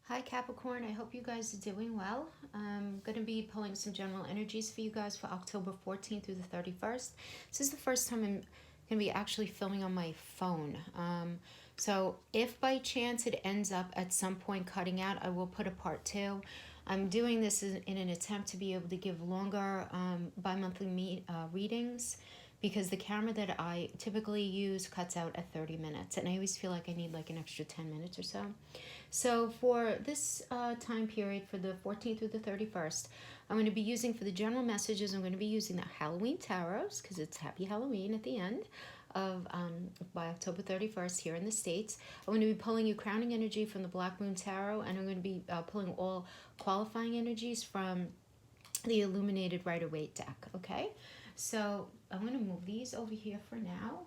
Hi Capricorn, I hope you guys are doing well. I'm going to be pulling some general energies for you guys for October 14th through the 31st. This is the first time I'm going to be actually filming on my phone. So if by chance it ends up at some point cutting out, I will put a part two. I'm doing this in an attempt to be able to give longer bi-monthly readings because the camera that I typically use cuts out at 30 minutes and I always feel like I need like an extra 10 minutes or so. So for this time period, for the 14th through the 31st, I'm going to be using, for the general messages, I'm going to be using the Halloween Tarots, because it's Happy Halloween at the end of, by October 31st here in the States. I'm going to be pulling you crowning energy from the Black Moon Tarot, and I'm going to be pulling all qualifying energies from the Illuminated Rider-Waite deck, okay? So I'm going to move these over here for now,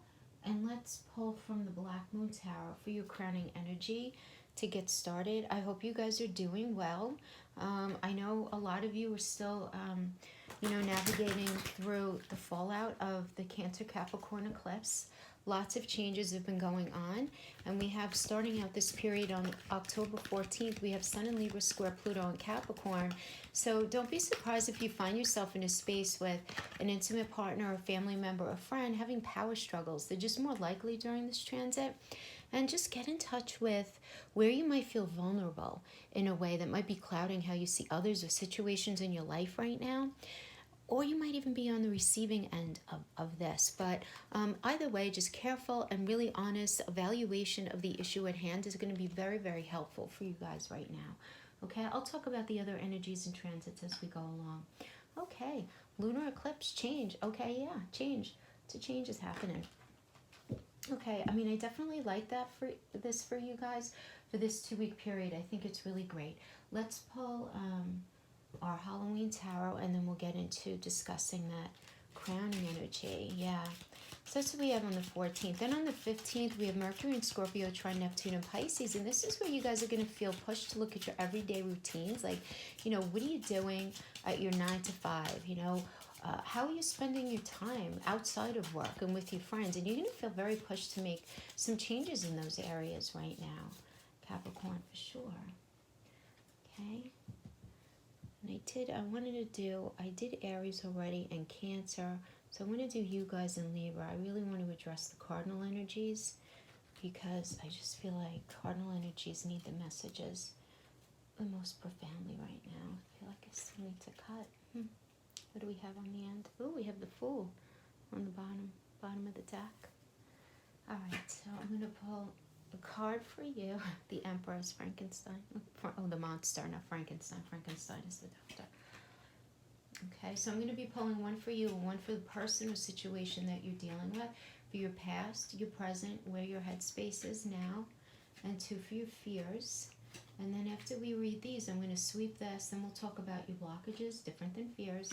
and let's pull from the Black Moon Tarot for your crowning energy to get started. I hope you guys are doing well. I know a lot of you are still, navigating through the fallout of the Cancer Capricorn eclipse. Lots of changes have been going on, and we have, starting out this period on October 14th, we have Sun in Libra square Pluto in Capricorn. So don't be surprised if you find yourself in a space with an intimate partner, a family member, a friend having power struggles. They're just more likely during this transit. And just get in touch with where you might feel vulnerable in a way that might be clouding how you see others or situations in your life right now. Or you might even be on the receiving end of this. But either way, just careful and really honest evaluation of the issue at hand is going to be very, very helpful for you guys right now. Okay, I'll talk about the other energies and transits as we go along. Okay, lunar eclipse change. Okay, yeah, change. So change is happening. Okay, I mean, I definitely like that for this for you guys for this 2 week period. I think it's really great. Let's pull our Halloween Tarot, and then we'll get into discussing that crowning energy. Yeah. So that's what we have on the 14th. Then on the 15th, we have Mercury in Scorpio, trine Neptune and Pisces. And this is where you guys are going to feel pushed to look at your everyday routines. Like, what are you doing at your 9 to 5? How are you spending your time outside of work and with your friends? And you're going to feel very pushed to make some changes in those areas right now, Capricorn, for sure. Okay. And I did Aries already and Cancer. So I'm going to do you guys in Libra. I really want to address the cardinal energies because I just feel like cardinal energies need the messages the most profoundly right now. I feel like I still need to cut. What do we have on the end? Oh, we have the Fool on the bottom of the deck. All right, so I'm going to pull a card for you. The Empress, Frankenstein. Oh, the monster, not Frankenstein. Frankenstein is the doctor. Okay, so I'm going to be pulling one for you and one for the person or situation that you're dealing with, for your past, your present, where your headspace is now, and two for your fears. And then after we read these, I'm going to sweep this, then we'll talk about your blockages, different than fears,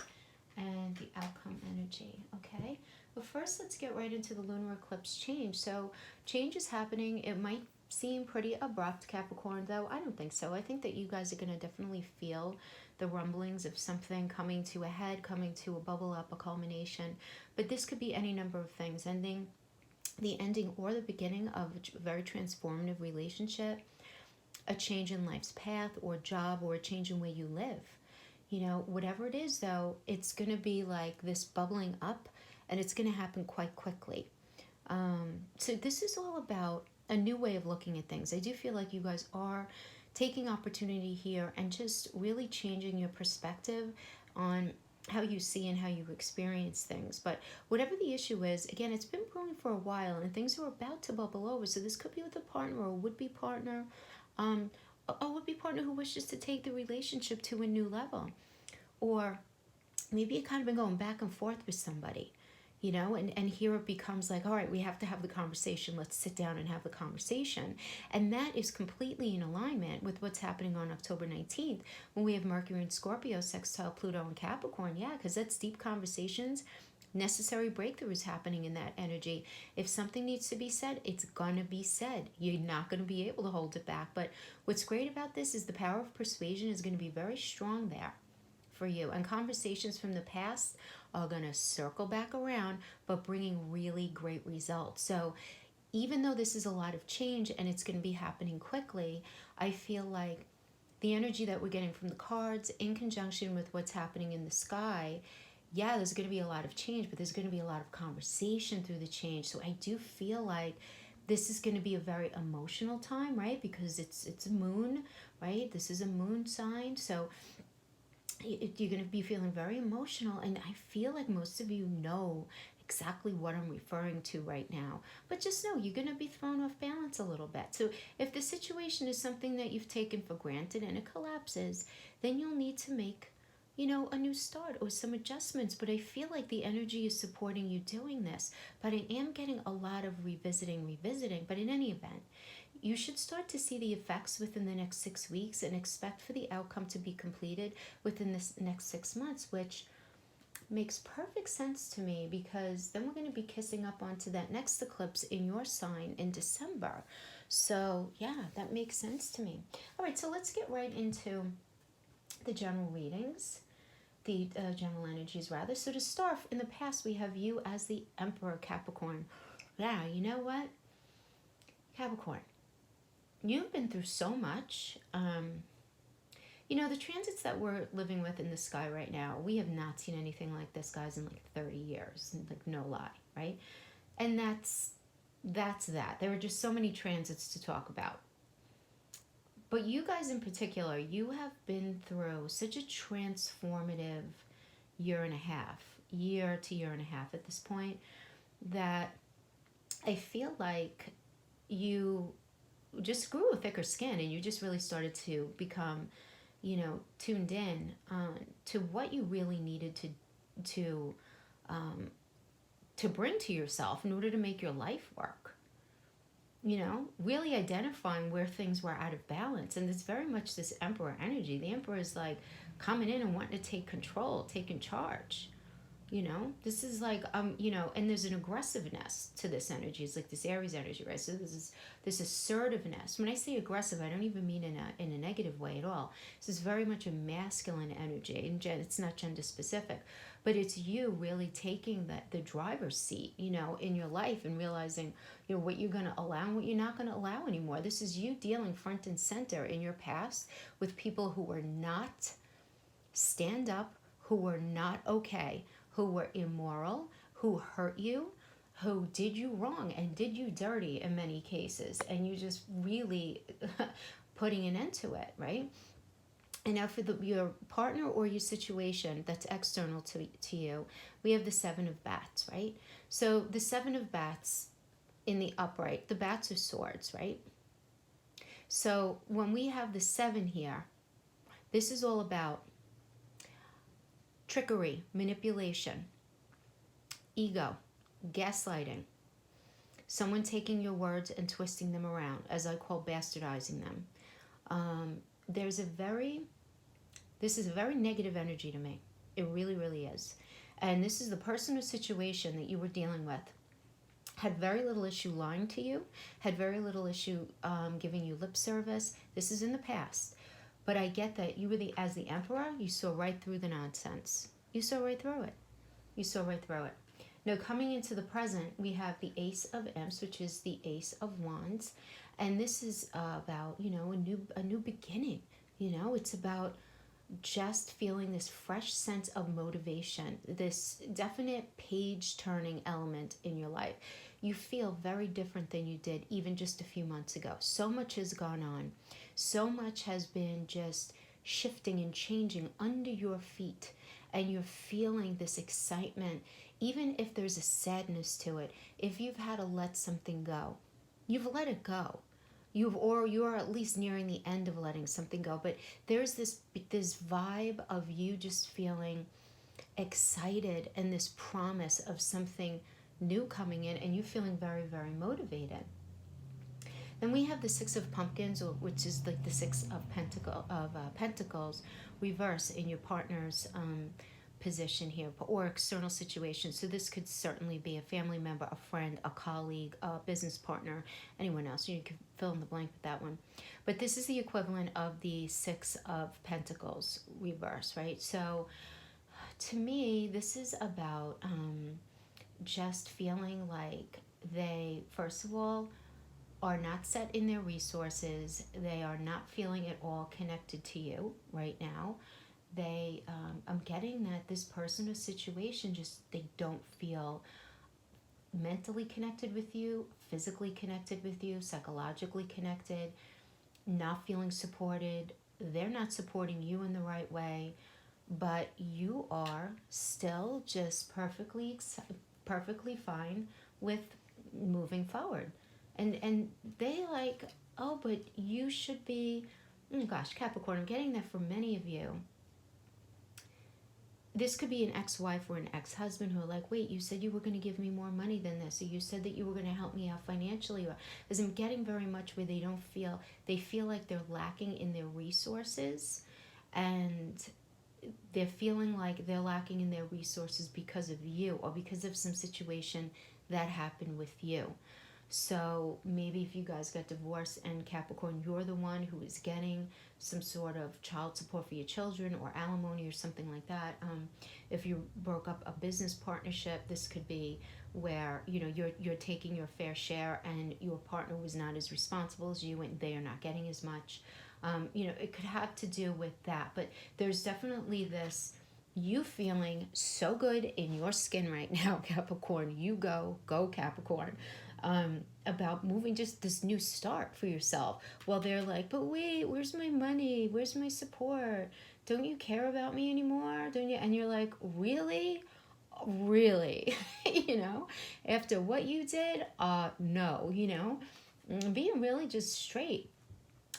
and the outcome energy, okay? But first, let's get right into the lunar eclipse change. So change is happening. It might seem pretty abrupt, Capricorn, though I don't think so. I think that you guys are going to definitely feel the rumblings of something coming to a head, coming to a bubble up, a culmination. But this could be any number of things, the ending or the beginning of a very transformative relationship, a change in life's path or job, or a change in where you live. Whatever it is, though, it's going to be like this bubbling up, and it's going to happen quite quickly. So this is all about a new way of looking at things. I do feel like you guys are taking opportunity here and just really changing your perspective on how you see and how you experience things. But whatever the issue is, again, it's been brewing for a while, and things are about to bubble over. So this could be with a partner or a would-be partner, a would-be partner who wishes to take the relationship to a new level. Or maybe you've kind of been going back and forth with somebody, and here it becomes like, all right, we have to have the conversation. Let's sit down and have the conversation. And that is completely in alignment with what's happening on October 19th when we have Mercury in Scorpio, sextile Pluto and Capricorn. Yeah, because that's deep conversations, necessary breakthroughs happening in that energy. If something needs to be said, it's gonna be said. You're not gonna be able to hold it back. But what's great about this is the power of persuasion is going to be very strong there for you, and conversations from the past are going to circle back around, but bringing really great results. So even though this is a lot of change and it's going to be happening quickly, I feel like the energy that we're getting from the cards in conjunction with what's happening in the sky, yeah, there's going to be a lot of change, but there's going to be a lot of conversation through the change. So I do feel like this is going to be a very emotional time, right? Because it's a moon, right? This is a moon sign. So you're going to be feeling very emotional, and I feel like most of you know exactly what I'm referring to right now. But just know you're going to be thrown off balance a little bit. So if the situation is something that you've taken for granted and it collapses, then you'll need to make, a new start or some adjustments. But I feel like the energy is supporting you doing this. But I am getting a lot of revisiting. But in any event, you should start to see the effects within the next 6 weeks and expect for the outcome to be completed within this next 6 months, which makes perfect sense to me, because then we're going to be kissing up onto that next eclipse in your sign in December. So yeah, that makes sense to me. All right, so let's get right into the general readings, the general energies rather. So to start, in the past we have you as the Emperor, Capricorn. Yeah, you know what, Capricorn, you've been through so much. The transits that we're living with in the sky right now, we have not seen anything like this, guys, in like 30 years. Like, no lie, right? And that's that. There are just so many transits to talk about. But you guys in particular, you have been through such a transformative year and a half, year to year and a half at this point, that I feel like you just grew a thicker skin, and you just really started to become, tuned in to what you really needed to bring to yourself in order to make your life work. Really identifying where things were out of balance. And it's very much this Emperor energy. The Emperor is like coming in and wanting to take control, taking charge. This is like, and there's an aggressiveness to this energy. It's like this Aries energy, right? So this is this assertiveness. When I say aggressive, I don't even mean in a negative way at all. This is very much a masculine energy, and it's not gender specific, but it's you really taking the driver's seat, in your life, and realizing, what you're going to allow and what you're not going to allow anymore. This is you dealing front and center in your past with people who were not stand up, who were not okay, who were immoral, who hurt you, who did you wrong and did you dirty in many cases, and you just really putting an end to it, right? And now for your partner or your situation that's external to you, we have the Seven of Bats, right? So the Seven of Bats in the upright, the bats are swords, right? So when we have the seven here, this is all about trickery, manipulation, ego, gaslighting, someone taking your words and twisting them around, as I call bastardizing them. This is a very negative energy to me. It really, really is. And this is the person or situation that you were dealing with. Had very little issue lying to you, had very little issue giving you lip service. This is in the past. But I get that you were as the Emperor, you saw right through the nonsense. You saw right through it. Now, coming into the present, we have the Ace of Imps, which is the Ace of Wands. And this is about, a new beginning. It's about just feeling this fresh sense of motivation, this definite page-turning element in your life. You feel very different than you did even just a few months ago. So much has gone on. So much has been just shifting and changing under your feet. And you're feeling this excitement, even if there's a sadness to it. If you've had to let something go, you've let it go. You're at least nearing the end of letting something go. But there's this vibe of you just feeling excited and this promise of something new coming in, and you feeling very, very motivated. Then we have the Six of Pumpkins, which is like the Six of Pentacles reverse in your partner's position here, or external situation. So this could certainly be a family member, a friend, a colleague, a business partner, anyone else. You can fill in the blank with that one. But this is the equivalent of the Six of Pentacles reverse, right? So to me, this is about just feeling like they, first of all, are not set in their resources. They are not feeling at all connected to you right now. I'm getting that this person or situation, just they don't feel mentally connected with you, physically connected with you, psychologically connected, not feeling supported. They're not supporting you in the right way, but you are still just perfectly fine with moving forward. And they like, oh, but you should be, oh gosh, Capricorn, I'm getting that for many of you. This could be an ex-wife or an ex-husband who are like, wait, you said you were going to give me more money than this, or you said that you were going to help me out financially. Because I'm getting very much where they feel like they're lacking in their resources, and they're feeling like they're lacking in their resources because of you, or because of some situation that happened with you. So maybe if you guys got divorced and Capricorn, you're the one who is getting some sort of child support for your children or alimony or something like that. If you broke up a business partnership, this could be where you're taking your fair share and your partner was not as responsible as you and they are not getting as much. It could have to do with that, but there's definitely this you feeling so good in your skin right now, Capricorn. You go Capricorn. About moving, just this new start for yourself. Well, they're like, but wait, where's my money? Where's my support? Don't you care about me anymore? Don't you? And you're like, really? Really? After what you did? No, being really just straight.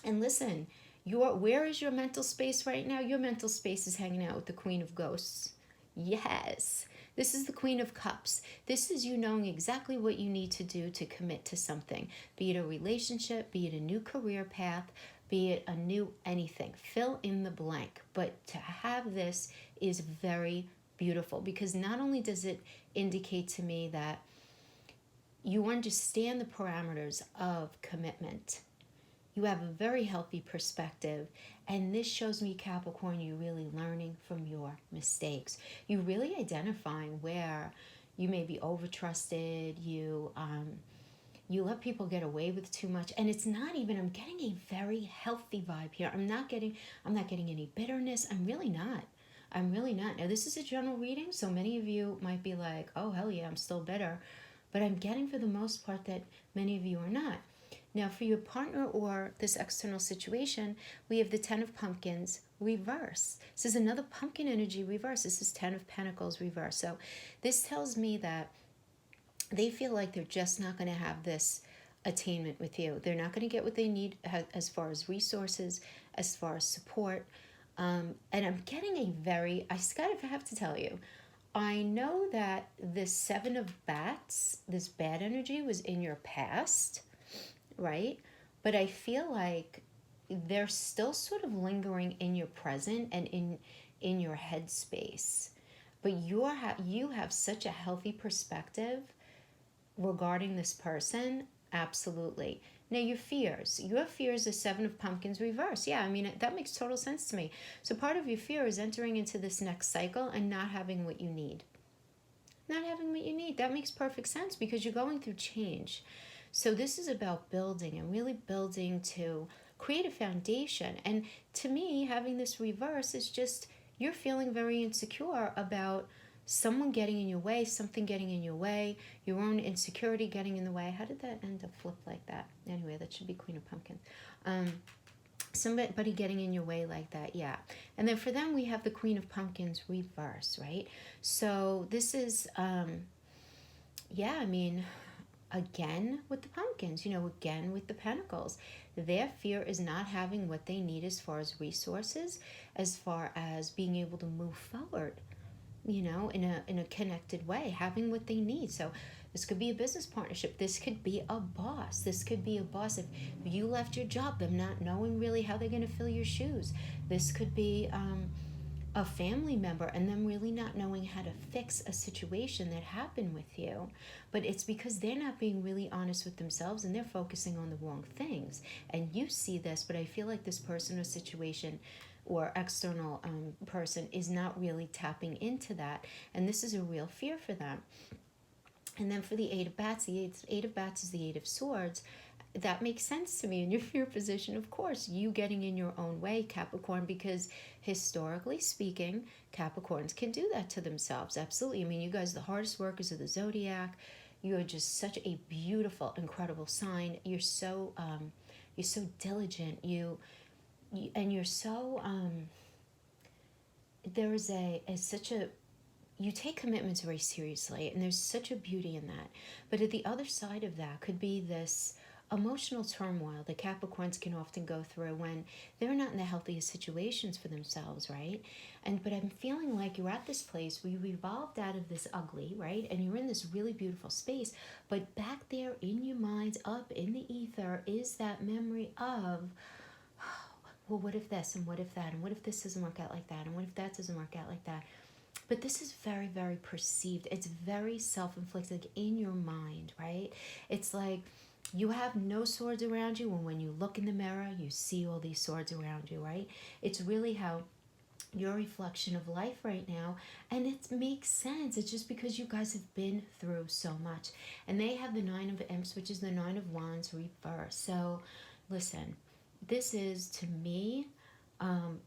And listen, where is your mental space right now? Your mental space is hanging out with the Queen of Ghosts. Yes. This is the Queen of Cups. This is you knowing exactly what you need to do to commit to something, be it a relationship, be it a new career path, be it a new anything. Fill in the blank. But to have this is very beautiful, because not only does it indicate to me that you understand the parameters of commitment, you have a very healthy perspective. And this shows me, Capricorn, you really learning from your mistakes. You really identifying where you may be overtrusted. You let people get away with too much. And it's not even, I'm getting a very healthy vibe here. I'm not getting any bitterness. I'm really not. Now, this is a general reading, so many of you might be like, oh, hell yeah, I'm still bitter. But I'm getting for the most part that many of you are not. Now, for your partner or this external situation, we have the Ten of Pumpkins reverse. This is another pumpkin energy reverse. This is Ten of Pentacles reverse. So this tells me that they feel like they're just not going to have this attainment with you. They're not going to get what they need as far as resources, as far as support. And I'm getting I have to tell you, I know that this Seven of Bats, this bad energy was in your past, right? But I feel like they're still sort of lingering in your present and in your headspace. But you have such a healthy perspective regarding this person. Absolutely. Now, your fears is Seven of Pumpkins reverse. Yeah, I mean, that makes total sense to me. So part of your fear is entering into this next cycle and not having what you need. That makes perfect sense, because you're going through change. So this is about building and really building to create a foundation. And to me, having this reverse is just you're feeling very insecure about someone getting in your way, something getting in your way, your own insecurity getting in the way. How did that end up flipped like that? Anyway, that should be Queen of Pumpkins. Somebody getting in your way like that, yeah. And then for them, we have the Queen of Pumpkins reverse, right? So this is, again with the pumpkins, again with the pentacles. Their fear is not having what they need as far as resources, as far as being able to move forward, in a connected way, having what they need. So this could be a business partnership. This could be a boss. If you left your job, them not knowing really how they're going to fill your shoes. This could be a family member and them really not knowing how to fix a situation that happened with you. But it's because they're not being really honest with themselves and they're focusing on the wrong things. And you see this, but I feel like this person or situation or external person is not really tapping into that. And this is a real fear for them. And then for the Eight of Bats, the Eight of Bats is the Eight of Swords. that makes sense to me in your fear position. Of course, you getting in your own way, Capricorn, because historically speaking, Capricorns can do that to themselves. Absolutely. I mean, you guys are the hardest workers of the zodiac. You are just such a beautiful, incredible sign. You're so diligent. And you're so there is such a you take commitments very seriously, and there's such a beauty in that. But at the other side of that could be this emotional turmoil that Capricorns can often go through when they're not in the healthiest situations for themselves, right? But I'm feeling like you're at this place where you evolved out of this ugly, right? And you're in this really beautiful space, but back there in your mind, up in the ether, is that memory of, well, what if this, and what if that, and what if this doesn't work out like that, and what if that doesn't work out like that? But this is very, very perceived. It's very self-inflicted in your mind, right? It's like you have no swords around you, and when you look in the mirror, you see all these swords around you, right? It's really how your reflection of life right now, and it makes sense. It's just because you guys have been through so much. And they have the Nine of Imps, which is the Nine of Wands reverse. So listen, this is, to me,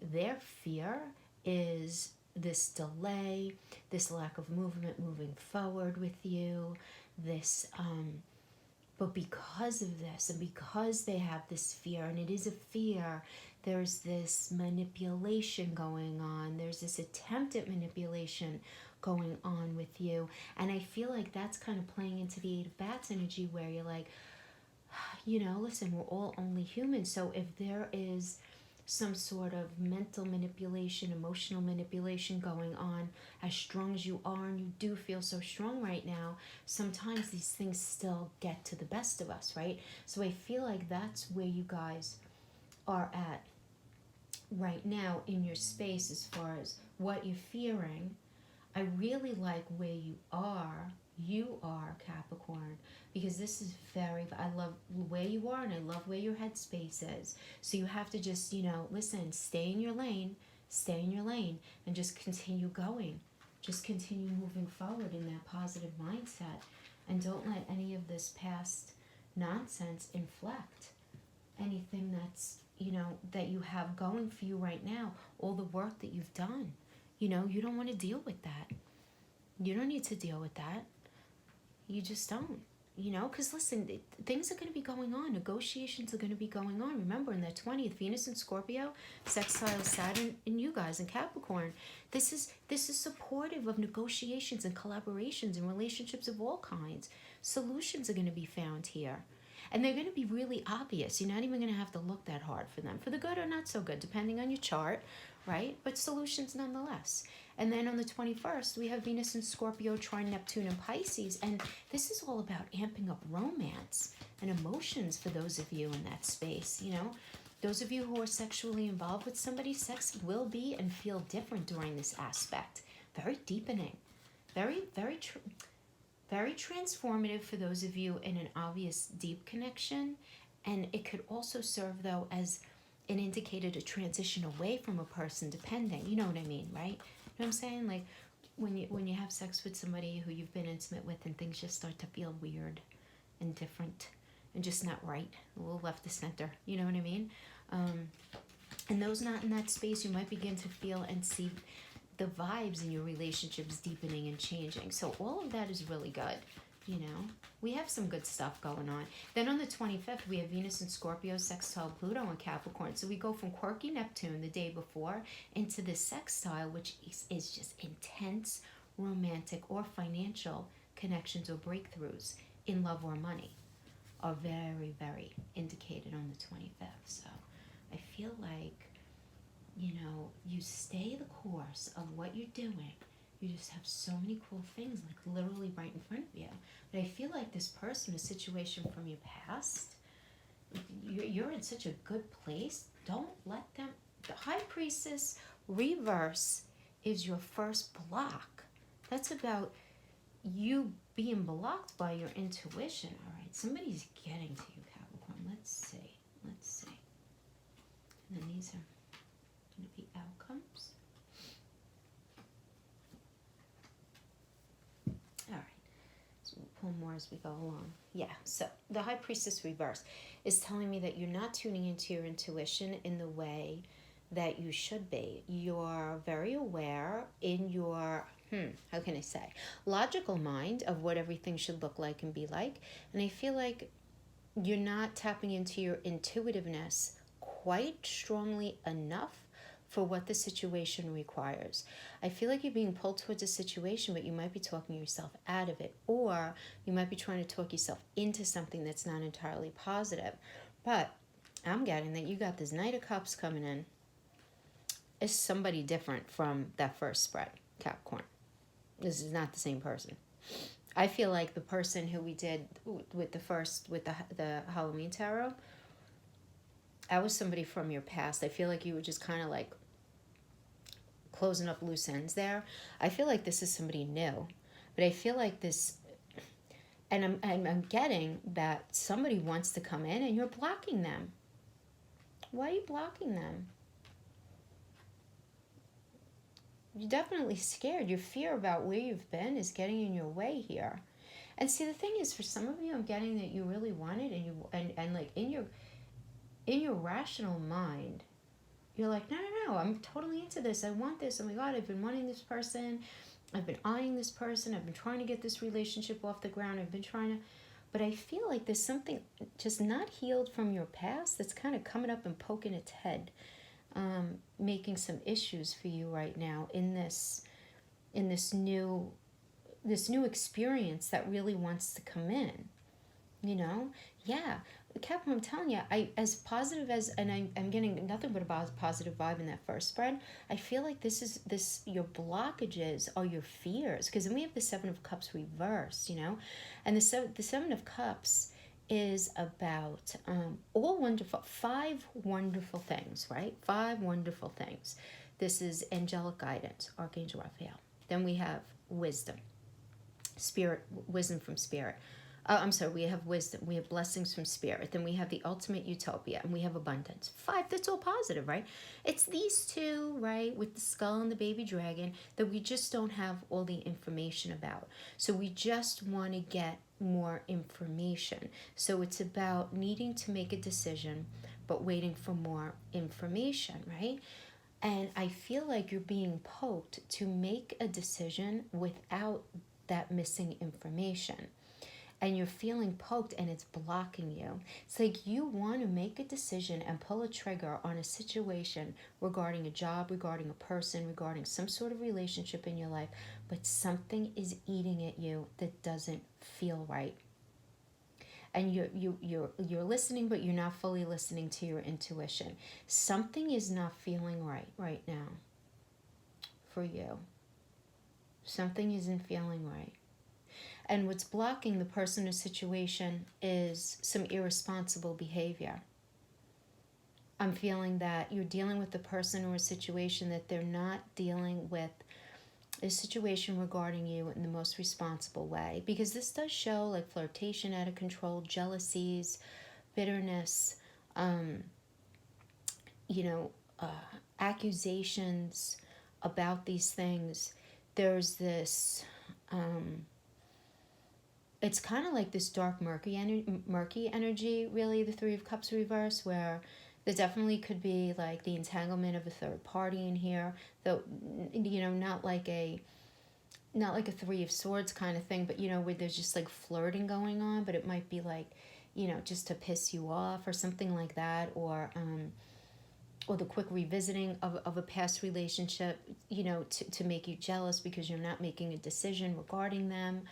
their fear is this delay, this lack of movement moving forward with you, this but because of this, and because they have this fear, and it is a fear, there's this manipulation going on, there's this attempt at manipulation going on with you. And I feel like that's kind of playing into the Eight of Bats energy, where you're like, listen, we're all only human. So if there is some sort of mental manipulation, emotional manipulation going on, as strong as you are, and you do feel so strong right now, sometimes these things still get to the best of us, right? So I feel like that's where you guys are at right now in your space as far as what you're fearing. I really like where you are, Capricorn, because this is I love where you are, and I love where your headspace is. So you have to just, listen, stay in your lane, and just continue going. Just continue moving forward in that positive mindset, and don't let any of this past nonsense inflect anything that's, that you have going for you right now, all the work that you've done. You don't want to deal with that. You don't need to deal with that. You just don't. Because listen, things are going to be going on. Negotiations are going to be going on. Remember, in the 20th, Venus in Scorpio, sextile Saturn in you guys in Capricorn. This is supportive of negotiations and collaborations and relationships of all kinds. Solutions are going to be found here. And they're going to be really obvious. You're not even going to have to look that hard for them. For the good or not so good, depending on your chart, right? But solutions nonetheless. And then on the 21st, we have Venus in Scorpio, trine Neptune and Pisces. And this is all about amping up romance and emotions for those of you in that space. Those of you who are sexually involved with somebody, sex will be and feel different during this aspect. Very deepening. Very, very very transformative for those of you in an obvious deep connection. And it could also serve, though, as an indicator to transition away from a person, depending. You know what I mean, right? You know what I'm saying? Like when you have sex with somebody who you've been intimate with, and things just start to feel weird and different and just not right, a little left to center. You know what I mean? And those not in that space, you might begin to feel and see the vibes in your relationships deepening and changing. So all of that is really good. We have some good stuff going on. Then on the 25th, we have Venus in Scorpio, sextile Pluto and Capricorn. So we go from quirky Neptune the day before into this sextile, which is just intense romantic or financial connections or breakthroughs in love or money are very, very indicated on the 25th. So I feel like, you stay the course of what you're doing. You just have so many cool things, like literally right in front of you. But I feel like this person, a situation from your past, you're in such a good place. Don't let them. The High Priestess reverse is your first block. That's about you being blocked by your intuition. All right, somebody's getting to you, Capricorn. Let's see. And then these are going to be outcomes. All right, so we'll pull more as we go along. Yeah, so the High Priestess reverse is telling me that you're not tuning into your intuition in the way that you should be. You're very aware in your, how can I say, logical mind of what everything should look like and be like. And I feel like you're not tapping into your intuitiveness quite strongly enough for what the situation requires. I feel like you're being pulled towards a situation, but you might be talking yourself out of it, or you might be trying to talk yourself into something that's not entirely positive. But I'm getting that you got this Knight of Cups coming in. It's somebody different from that first spread, Capricorn. This is not the same person. I feel like the person who we did with the Halloween tarot, that was somebody from your past. I feel like you were just kind of like closing up loose ends there. I feel like this is somebody new, but I feel like this, and I'm getting that somebody wants to come in and you're blocking them. Why are you blocking them? You're definitely scared. Your fear about where you've been is getting in your way here. And see, the thing is, for some of you, I'm getting that you really want it, and like in your rational mind, you're like, no, I'm totally into this. I want this. Oh my God, I've been wanting this person. I've been eyeing this person. I've been trying to get this relationship off the ground. I've been trying to, but I feel like there's something just not healed from your past that's kind of coming up and poking its head. Making some issues for you right now in this new experience that really wants to come in, yeah. Capricorn, I'm telling you, as positive as, and I'm getting nothing but a positive vibe in that first spread. I feel like this your blockages are your fears, because then we have the Seven of Cups reversed, and the Seven of Cups is about five wonderful things, right? Five wonderful things. This is angelic guidance, Archangel Raphael. Then we have wisdom, wisdom from spirit. We have wisdom. We have blessings from spirit. Then we have the ultimate utopia, and we have abundance. Five, that's all positive, right? It's these two, right, with the skull and the baby dragon, that we just don't have all the information about. So we just want to get more information. So it's about needing to make a decision, but waiting for more information, right? And I feel like you're being poked to make a decision without that missing information. And you're feeling poked and it's blocking you. It's like you want to make a decision and pull a trigger on a situation regarding a job, regarding a person, regarding some sort of relationship in your life, but something is eating at you that doesn't feel right. And you're listening, but you're not fully listening to your intuition. Something is not feeling right now for you. Something isn't feeling right. And what's blocking the person or situation is some irresponsible behavior. I'm feeling that you're dealing with the person or a situation that they're not dealing with a situation regarding you in the most responsible way. Because this does show like flirtation out of control, jealousies, bitterness, accusations about these things. There's this... it's kind of like this dark murky energy, really, the Three of Cups reverse, where there definitely could be like the entanglement of a third party in here, though, not like a Three of Swords kind of thing, but where there's just like flirting going on, but it might be like, just to piss you off or something like that, or the quick revisiting of a past relationship, to make you jealous because you're not making a decision regarding them.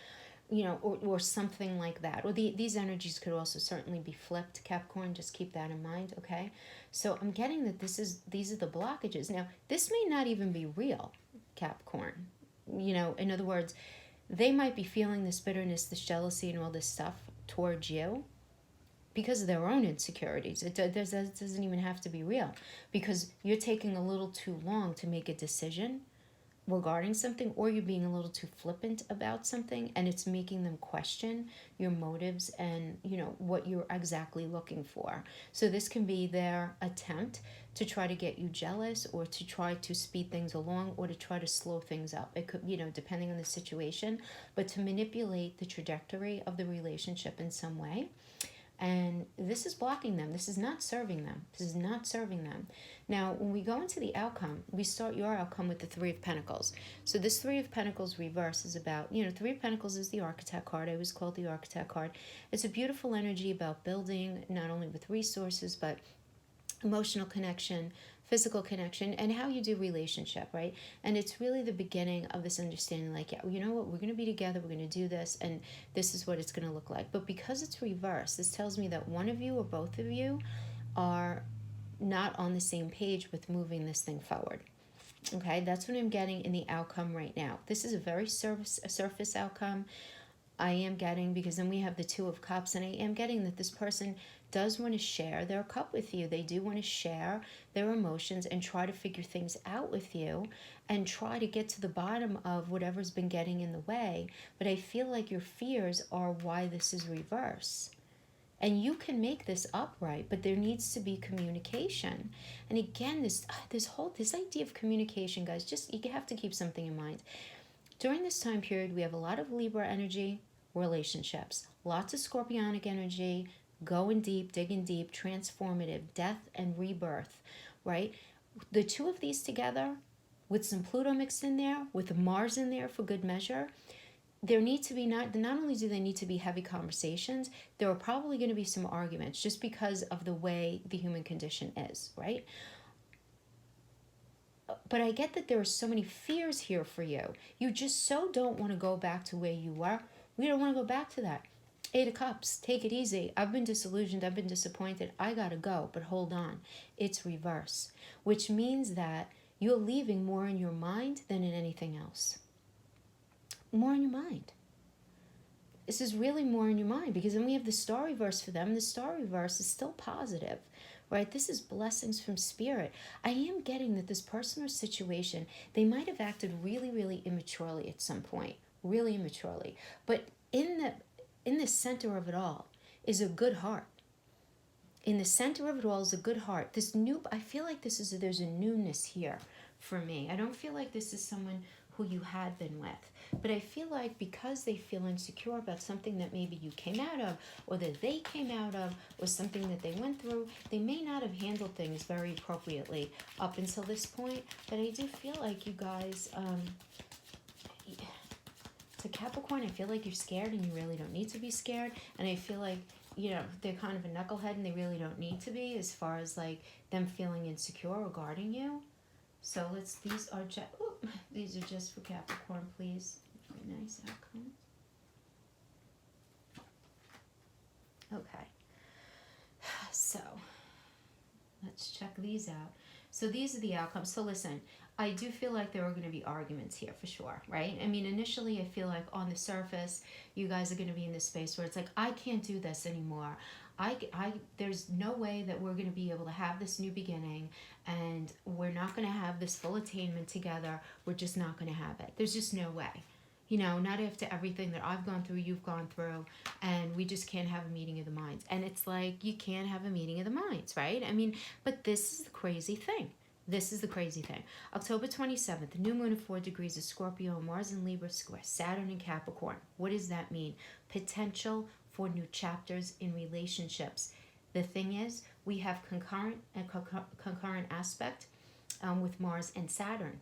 Or something like that. Or these energies could also certainly be flipped, Capricorn. Just keep that in mind, okay? So I'm getting that these are the blockages. Now, this may not even be real, Capricorn. In other words, they might be feeling this bitterness, this jealousy, and all this stuff towards you because of their own insecurities. It doesn't even have to be real, because you're taking a little too long to make a decision regarding something, or you're being a little too flippant about something, and it's making them question your motives and what you're exactly looking for. So this can be their attempt to try to get you jealous or to try to speed things along or to try to slow things up. It could, depending on the situation, but to manipulate the trajectory of the relationship in some way. And this is blocking them. This is not serving them. This is not serving them. Now, when we go into the outcome, we start your outcome with the Three of Pentacles. So this Three of Pentacles reverse is about, Three of Pentacles is the Architect card. I always call it the Architect card. It's a beautiful energy about building, not only with resources, but emotional connection, physical connection, and how you do relationship, right? And it's really the beginning of this understanding, like, yeah, you know what, we're going to be together, we're going to do this, and this is what it's going to look like. But because it's reversed, this tells me that one of you or both of you are not on the same page with moving this thing forward. Okay, that's what I'm getting in the outcome right now. This is a very surface outcome. I am getting, because then we have the Two of Cups, and I am getting that this person does want to share their cup with you. They do want to share their emotions and try to figure things out with you and try to get to the bottom of whatever's been getting in the way. But I feel like your fears are why this is reverse. And you can make this upright, but there needs to be communication. And again, this idea of communication, guys, just you have to keep something in mind. During this time period, we have a lot of Libra energy, relationships, lots of Scorpionic energy, going deep, digging deep, transformative, death and rebirth, right? The two of these together, with some Pluto mixed in there, with Mars in there for good measure, there need to be not only do they need to be heavy conversations, there are probably going to be some arguments just because of the way the human condition is, right? But I get that there are so many fears here for you. You just so don't want to go back to where you were. We don't want to go back to that. Eight of Cups, take it easy. I've been disillusioned. I've been disappointed. I got to go, but hold on. It's reverse, which means that you're leaving more in your mind than in anything else. More in your mind. This is really more in your mind, because then we have the Star reverse for them. The Star reverse is still positive, right? This is blessings from Spirit. I am getting that this person or situation, they might have acted really, really immaturely at some point, really immaturely. But in the center of it all is a good heart. In the center of it all is a good heart. I feel like there's a newness here for me. I don't feel like this is someone who you had been with. But I feel like because they feel insecure about something that maybe you came out of, or that they came out of, or something that they went through, they may not have handled things very appropriately up until this point. But I do feel like you guys, to Capricorn, I feel like you're scared and you really don't need to be scared. And I feel like, they're kind of a knucklehead and they really don't need to be, as far as like them feeling insecure regarding you. So these are just for Capricorn, please. Very nice outcome. Okay. So let's check these out. So these are the outcomes. So listen, I do feel like there are going to be arguments here for sure, right? I mean, initially I feel like on the surface, you guys are going to be in this space where it's like, I can't do this anymore. There's no way that we're going to be able to have this new beginning, and we're not going to have this full attainment together. We're just not going to have it. There's just no way. Not after everything that I've gone through, you've gone through, and we just can't have a meeting of the minds. And it's like, you can't have a meeting of the minds, right? I mean, but this is the crazy thing. This is the crazy thing. October 27th, the new moon of 4 degrees of Scorpio, Mars in Libra square, Saturn in Capricorn. What does that mean? Potential for new chapters in relationships. The thing is, we have concurrent aspect with Mars and Saturn,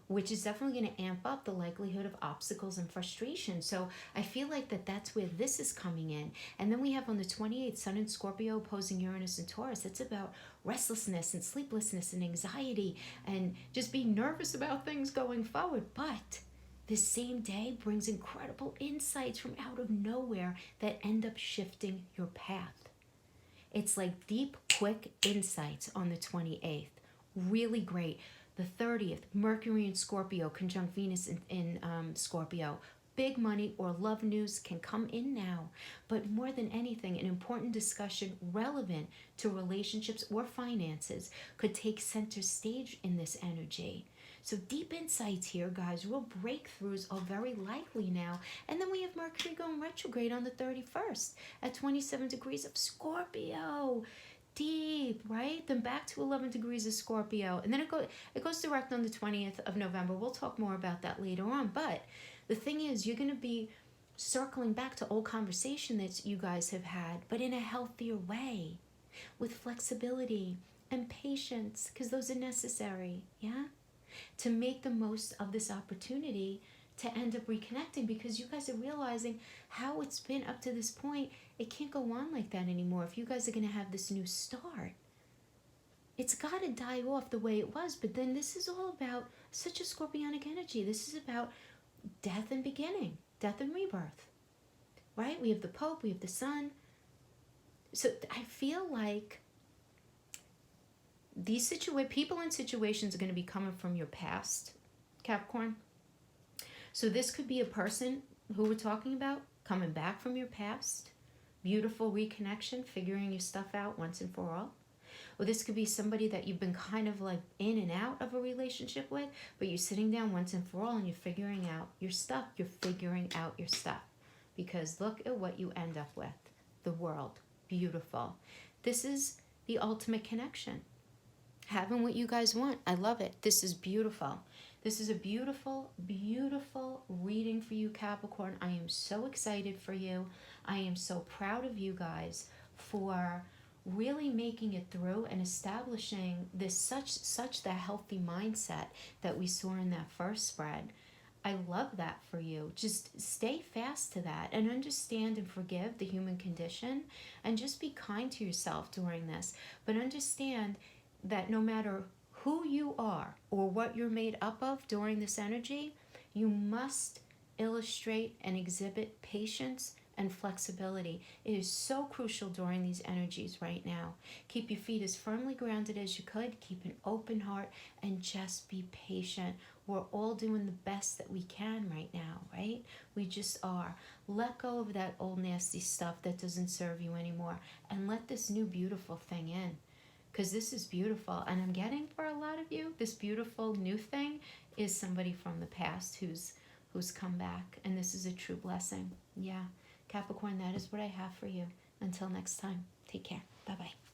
which is definitely going to amp up the likelihood of obstacles and frustration. So I feel like that's where this is coming in. And then we have on the 28th, Sun in Scorpio opposing Uranus and Taurus. It's about restlessness and sleeplessness and anxiety and just being nervous about things going forward. But this same day brings incredible insights from out of nowhere that end up shifting your path. It's like deep, quick insights on the 28th. Really great. The 30th, Mercury in Scorpio, conjunct Venus in Scorpio. Big money or love news can come in now. But more than anything, an important discussion relevant to relationships or finances could take center stage in this energy. So deep insights here, guys. Real breakthroughs are very likely now. And then we have Mercury going retrograde on the 31st at 27 degrees of Scorpio. deep, right? Then back to 11 degrees of Scorpio. And then it goes direct on the 20th of November. We'll talk more about that later on. But the thing is, you're going to be circling back to old conversation that you guys have had, but in a healthier way, with flexibility and patience, because those are necessary, yeah? To make the most of this opportunity to end up reconnecting, because you guys are realizing how it's been up to this point. It can't go on like that anymore. If you guys are going to have this new start, it's got to die off the way it was. But then this is all about such a scorpionic energy. This is about death and beginning, death and rebirth, right? We have the Pope, we have the Sun. So I feel like these people in situations are going to be coming from your past, Capricorn. So this could be a person who we're talking about coming back from your past, beautiful reconnection, figuring your stuff out once and for all. Or this could be somebody that you've been kind of like in and out of a relationship with, but you're sitting down once and for all and you're figuring out your stuff. You're figuring out your stuff. Because look at what you end up with. The world. Beautiful. This is the ultimate connection. Having what you guys want. I love it. This is beautiful. This is a beautiful, beautiful reading for you, Capricorn. I am so excited for you. I am so proud of you guys for really making it through and establishing this such the healthy mindset that we saw in that first spread. I love that for you. Just stay fast to that and understand and forgive the human condition and just be kind to yourself during this. But understand that no matter who you are or what you're made up of during this energy, you must illustrate and exhibit patience and flexibility. It is so crucial during these energies right now. Keep your feet as firmly grounded as you could. Keep an open heart and just be patient. We're all doing the best that we can right now, right? We just are. Let go of that old nasty stuff that doesn't serve you anymore and let this new beautiful thing in. Because this is beautiful. And I'm getting for a lot of you, this beautiful new thing is somebody from the past who's come back. And this is a true blessing. Yeah. Capricorn, that is what I have for you. Until next time, take care. Bye-bye.